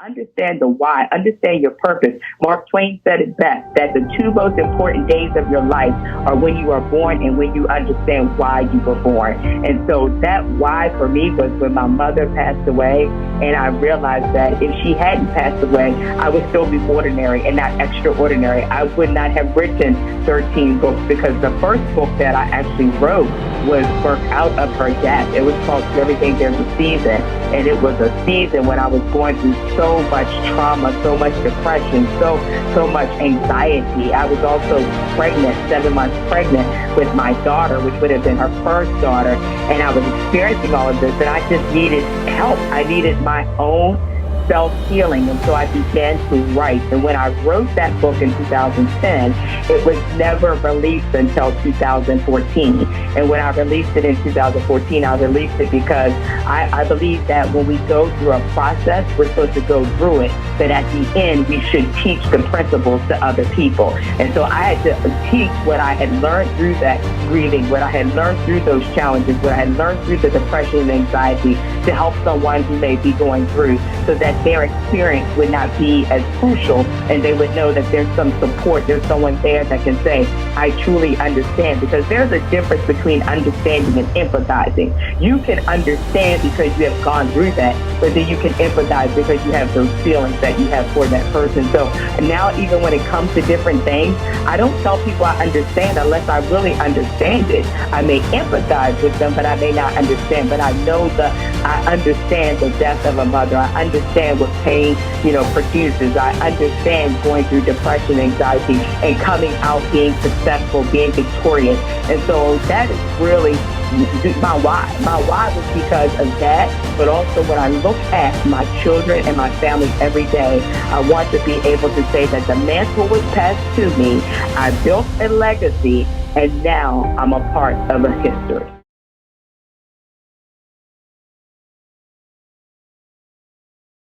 understand the why, understand your purpose. Mark Twain said it best, that the two most important days of your life are when you are born and when you understand why you were born. And so that why for me was when my mother passed away, and I realized that if she hadn't passed away, I would still be ordinary and not extraordinary. I would not have written 13 books, because the first book that I actually wrote was birthed out of her death. It was called Everything There's a Season, and it was a season when I was going through so much trauma, so much depression, so much anxiety. I was also pregnant, 7 months pregnant with my daughter, which would have been her first daughter, and I was experiencing all of this, and I just needed help. I needed my own self-healing, and so I began to write. And when I wrote that book in 2010, it was never released until 2014. And when I released it in 2014, I released it because I believe that when we go through a process, we're supposed to go through it, but at the end, we should teach the principles to other people. And so I had to teach what I had learned through that grieving, what I had learned through those challenges, what I had learned through the depression and anxiety, to help someone who may be going through, so that their experience would not be as crucial, and they would know that there's some support, there's someone there that can say, I truly understand. Because there's a difference between understanding and empathizing. You can understand because you have gone through that, but then you can empathize because you have those feelings that you have for that person. So now, even when it comes to different things, I don't tell people I understand unless I really understand it. I may empathize with them, but I may not understand. But I know I understand the death of a mother. I understand what pain, produces. I understand going through depression, anxiety, and coming out being successful, being victorious. And so that is really my why. My why was because of that, but also when I look at my children and my family every day, I want to be able to say that the mantle was passed to me, I built a legacy, and now I'm a part of a history.